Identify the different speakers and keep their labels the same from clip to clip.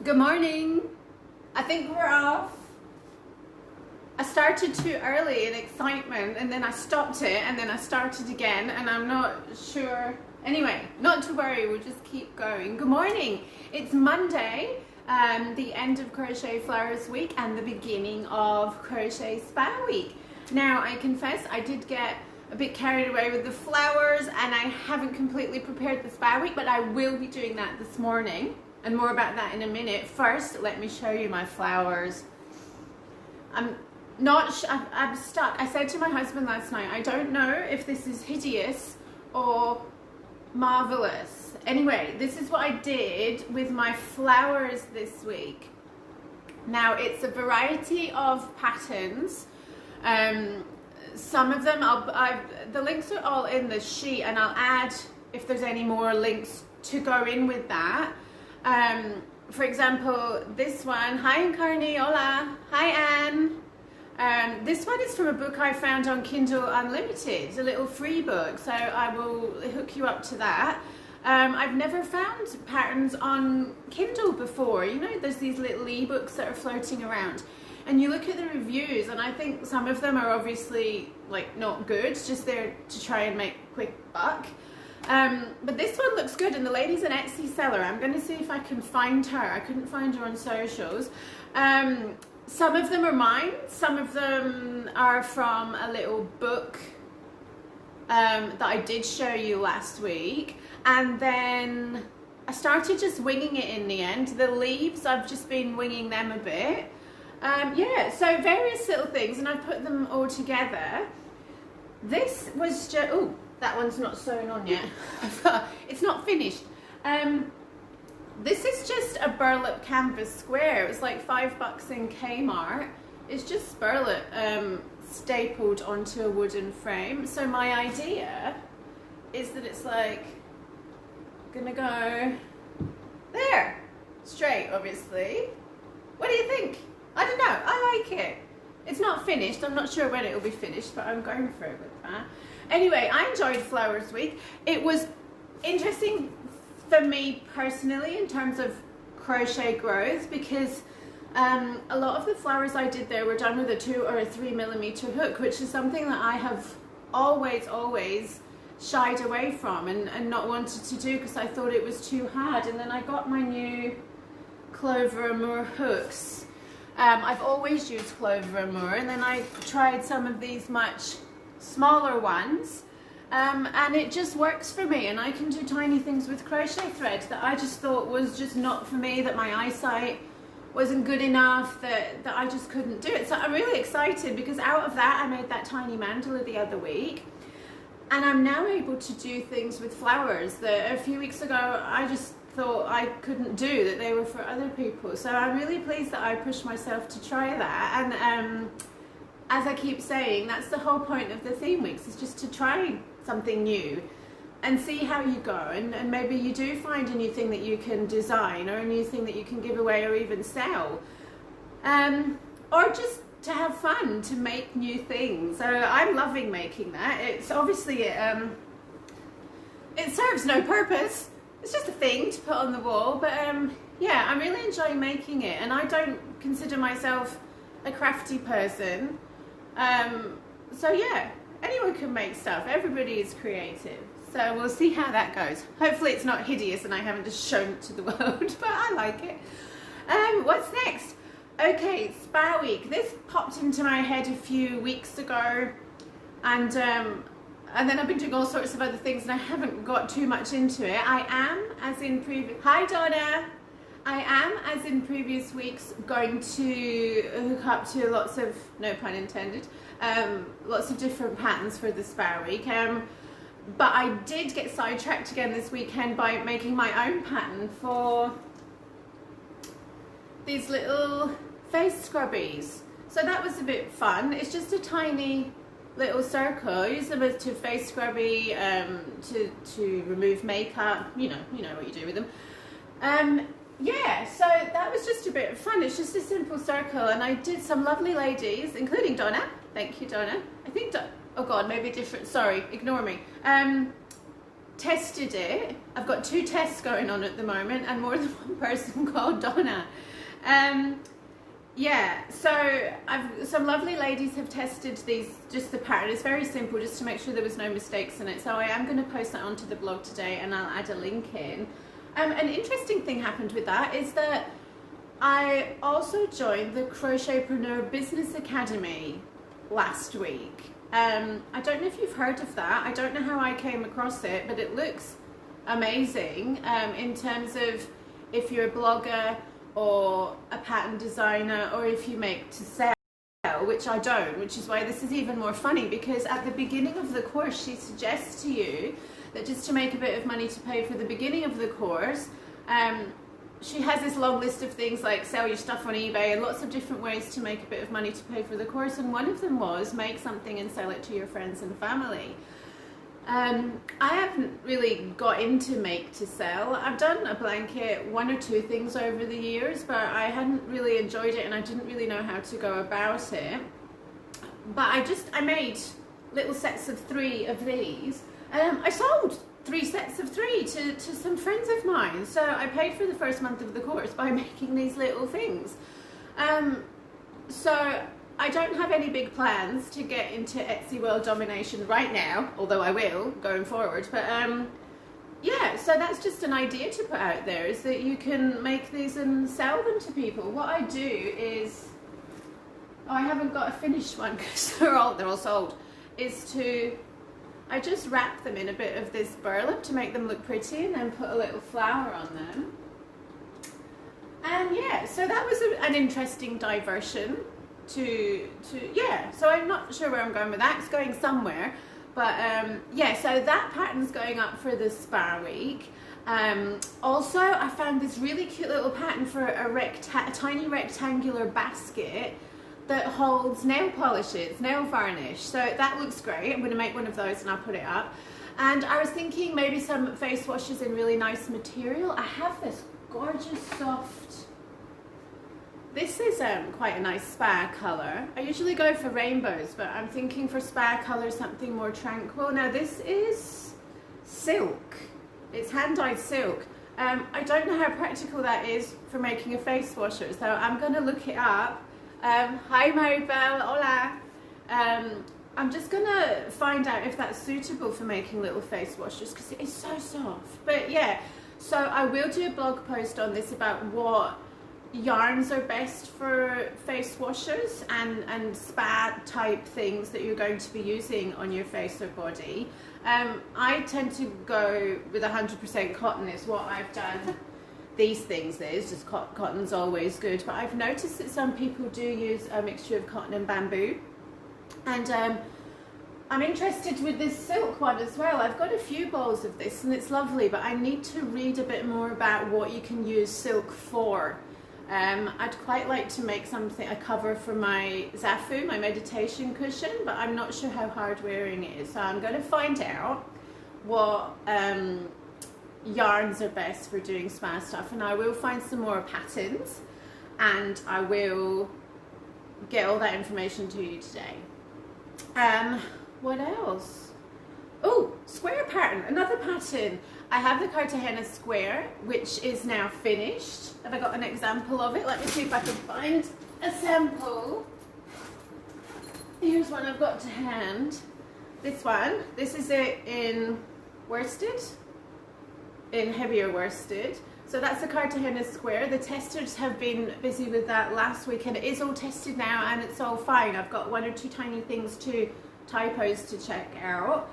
Speaker 1: Good morning. I think we're off. I started too early in excitement and then I stopped it and then I started again and I'm not sure. Anyway, not to worry, we'll just keep going. Good morning. It's Monday, the end of Crochet Flowers Week and the beginning of Crochet Spa Week. Now, I confess I did get a bit carried away with the flowers and I haven't completely prepared the Spa Week, but I will be doing that this morning. And more about that in a minute. First, let me show you my flowers. I'm stuck. I said to my husband last night, I don't know if this is hideous or marvelous. Anyway, this is what I did with my flowers this week. Now, it's a variety of patterns. Some of them, the links are all in the sheet and I'll add, if there's any more links to go in with that. For example, this one, hi Encarni, hola, hi Anne. This one is from a book I found on Kindle Unlimited, a little free book, so I will hook you up to that. I've never found patterns on Kindle before. You know, there's these little ebooks that are floating around. And you look at the reviews, and I think some of them are obviously like not good, just there to try and make a quick buck. But this one looks good, and the lady's an Etsy seller. I'm going to see if I can find her. I couldn't find her on socials. Some of them are mine. Some of them are from a little book that I did show you last week. And then I started just winging it in the end. The leaves, I've just been winging them a bit. Yeah, so various little things, and I put them all together. This was just... Oh, that one's not sewn on yet. It's not finished. This is just a burlap canvas square. It was like $5 in Kmart. It's just burlap stapled onto a wooden frame. So my idea is that it's like gonna go there, straight, obviously. What do you think? I don't know. I like it. It's not finished. I'm not sure when it will be finished, but I'm going for it with that. Anyway, I enjoyed Flowers Week. It was interesting for me personally in terms of crochet growth because a lot of the flowers I did there were done with a 2 or a 3mm hook, which is something that I have always shied away from and not wanted to do because I thought it was too hard. And then I got my new Clover Amour hooks. I've always used Clover Amour, and then I tried some of these much smaller ones, and it just works for me, and I can do tiny things with crochet thread that I just thought was just not for me, that my eyesight wasn't good enough, that I just couldn't do it. So I'm really excited because out of that I made that tiny mandala the other week, and I'm now able to do things with flowers that a few weeks ago I just thought I couldn't do, that they were for other people. So I'm really pleased that I pushed myself to try that, and as I keep saying, that's the whole point of the theme weeks, is just to try something new and see how you go, and maybe you do find a new thing that you can design or a new thing that you can give away or even sell, or just to have fun, to make new things. So I'm loving making that. It's obviously it serves no purpose. It's just a thing to put on the wall, but yeah, I'm really enjoying making it, and I don't consider myself a crafty person. So yeah, anyone can make stuff. Everybody is creative. So we'll see how that goes. Hopefully it's not hideous and I haven't just shown it to the world, but I like it. What's next? Okay, Spa Week. This popped into my head a few weeks ago, and then I've been doing all sorts of other things and I haven't got too much into it. I am, as in previous... Hi Donna! I am, as in previous weeks, going to hook up to lots of, no pun intended, lots of different patterns for the Spa Week. But I did get sidetracked again this weekend by making my own pattern for these little face scrubbies. So that was a bit fun. It's just a tiny little circle. I use them as to face scrubby, to remove makeup. You know what you do with them. Yeah, so that was just a bit of fun. It's just a simple circle, and I did some lovely ladies, including Donna. Thank you, Donna. I think, oh God, maybe different, sorry, ignore me. tested it. I've got 2 tests going on at the moment and more than one person called Donna. Yeah, so some lovely ladies have tested these, just the pattern. It's very simple, just to make sure there was no mistakes in it. So I am going to post that onto the blog today, and I'll add a link in. An interesting thing happened with that is that I also joined the Crochetpreneur Business Academy last week. I don't know if you've heard of that. I don't know how I came across it, but it looks amazing in terms of if you're a blogger or a pattern designer, or if you make to sell, which I don't, which is why this is even more funny, because at the beginning of the course she suggests to you that just to make a bit of money to pay for the beginning of the course, she has this long list of things like sell your stuff on eBay and lots of different ways to make a bit of money to pay for the course, and one of them was make something and sell it to your friends and family. I haven't really got into make to sell. I've done a blanket 1 or 2 things over the years, but I hadn't really enjoyed it and I didn't really know how to go about it. But I made little sets of 3 of these. I sold 3 sets of 3 to some friends of mine. So I paid for the first month of the course by making these little things. So I don't have any big plans to get into Etsy world domination right now, although I will going forward. But yeah, so that's just an idea to put out there, is that you can make these and sell them to people. What I do is, I haven't got a finished one because they're all sold, I just wrap them in a bit of this burlap to make them look pretty, and then put a little flower on them. And yeah, so that was an interesting diversion. Yeah, so I'm not sure where I'm going with that. It's going somewhere, but yeah, so that pattern's going up for the Spa Week. Also, I found this really cute little pattern for a tiny rectangular basket that holds nail polishes, nail varnish. So that looks great. I'm going to make one of those and I'll put it up. And I was thinking maybe some face washes in really nice material. I have this gorgeous soft, this is quite a nice spa colour. I usually go for rainbows, but I'm thinking for spa colour something more tranquil. Now this is silk. It's hand-dyed silk. I don't know how practical that is for making a face washer, so I'm going to look it up. Hi Maribel, hola. I'm just going to find out if that's suitable for making little face washers, because it is so soft. But yeah, so I will do a blog post on this about what yarns are best for face washers and spa type things that you're going to be using on your face or body. I tend to go with 100% cotton is what I've done these things is, just cotton's always good, but I've noticed that some people do use a mixture of cotton and bamboo, and I'm interested with this silk one as well. I've got a few bowls of this and it's lovely, but I need to read a bit more about what you can use silk for. I'd quite like to make a cover for my Zafu, my meditation cushion, but I'm not sure how hard wearing it is. So I'm going to find out what yarns are best for doing spa stuff, and I will find some more patterns and I will get all that information to you today. What else? Oh, square pattern, another pattern. I have the Cartagena square, which is now finished. Have I got an example of it? Let me see if I can find a sample. Here's one I've got to hand. This one, this is it in worsted, in heavier worsted. So that's the Cartagena square. The testers have been busy with that last week and it is all tested now and it's all fine. I've got 1 or 2 tiny things, typos to check out,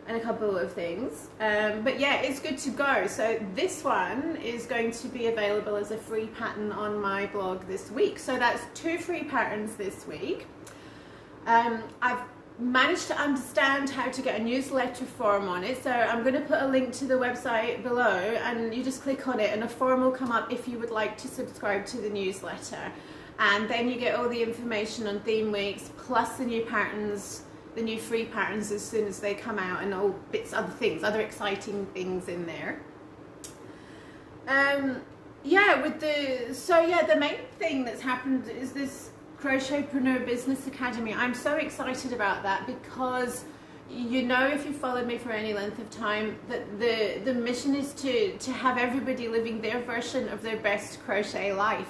Speaker 1: and a couple of things, but yeah, it's good to go. So this one is going to be available as a free pattern on my blog this week. So that's 2 free patterns this week. I've managed to understand how to get a newsletter form on it, so I'm going to put a link to the website below and you just click on it and a form will come up if you would like to subscribe to the newsletter, and then you get all the information on theme weeks plus the new patterns, the new free patterns as soon as they come out, and all bits, other exciting things in there. Yeah, the main thing that's happened is this Crochetpreneur Business Academy. I'm so excited about that because you know, if you've followed me for any length of time, that the mission is to have everybody living their version of their best crochet life.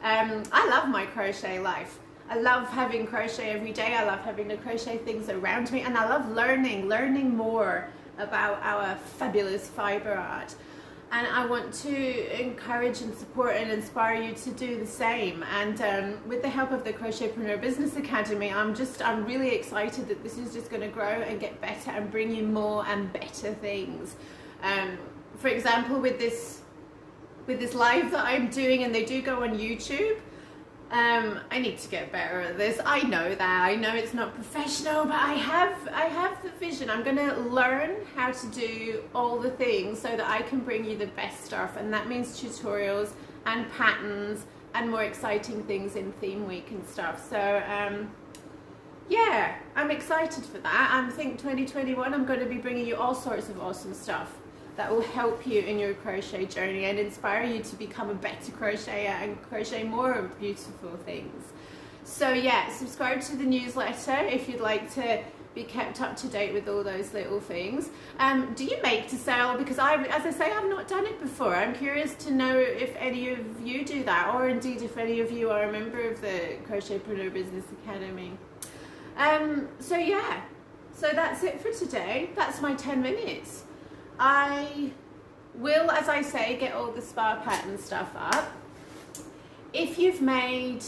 Speaker 1: I love my crochet life. I love having crochet every day. I love having the crochet things around me, and I love learning more about our fabulous fiber art. And I want to encourage and support and inspire you to do the same. And with the help of the Crochetpreneur Business Academy, I'm really excited that this is just going to grow and get better and bring you more and better things. For example, with this live that I'm doing, and they do go on YouTube, I need to get better at this. I know that. I know it's not professional, but I have the vision. I'm going to learn how to do all the things so that I can bring you the best stuff, and that means tutorials and patterns and more exciting things in theme week and stuff. So yeah, I'm excited for that. I think 2021 I'm going to be bringing you all sorts of awesome stuff that will help you in your crochet journey and inspire you to become a better crocheter and crochet more beautiful things. So yeah, subscribe to the newsletter if you'd like to be kept up to date with all those little things. Do you make to sell? Because as I say, I've not done it before. I'm curious to know if any of you do that, or indeed if any of you are a member of the Crochetpreneur Business Academy. So yeah, so that's it for today. That's my 10 minutes. I will, as I say, get all the spa pattern stuff up. If you've made,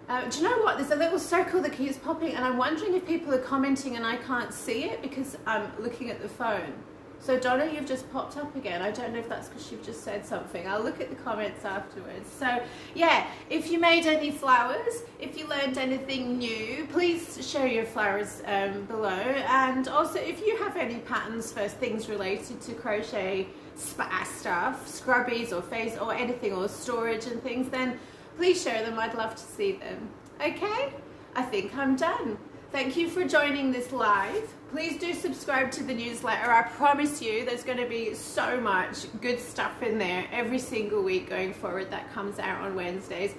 Speaker 1: do you know what? There's a little circle that keeps popping, and I'm wondering if people are commenting and I can't see it because I'm looking at the phone. So Donna, you've just popped up again. I don't know if that's because you've just said something. I'll look at the comments afterwards. So yeah, if you made any flowers, if you learned anything new, please share your flowers below. And also, if you have any patterns for things related to crochet spa stuff, scrubbies or face or anything, or storage and things, then please share them. I'd love to see them. Okay, I think I'm done. Thank you for joining this live. Please do subscribe to the newsletter. I promise you there's going to be so much good stuff in there every single week going forward that comes out on Wednesdays.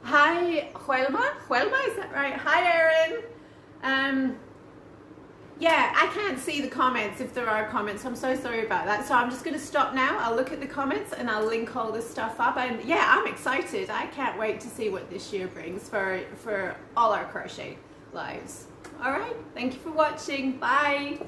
Speaker 1: Hi, Huelma, is that right? Hi, Erin. Yeah, I can't see the comments if there are comments. I'm so sorry about that. So I'm just going to stop now. I'll look at the comments and I'll link all this stuff up. And yeah, I'm excited. I can't wait to see what this year brings for all our crochet lives. All right, thank you for watching. Bye.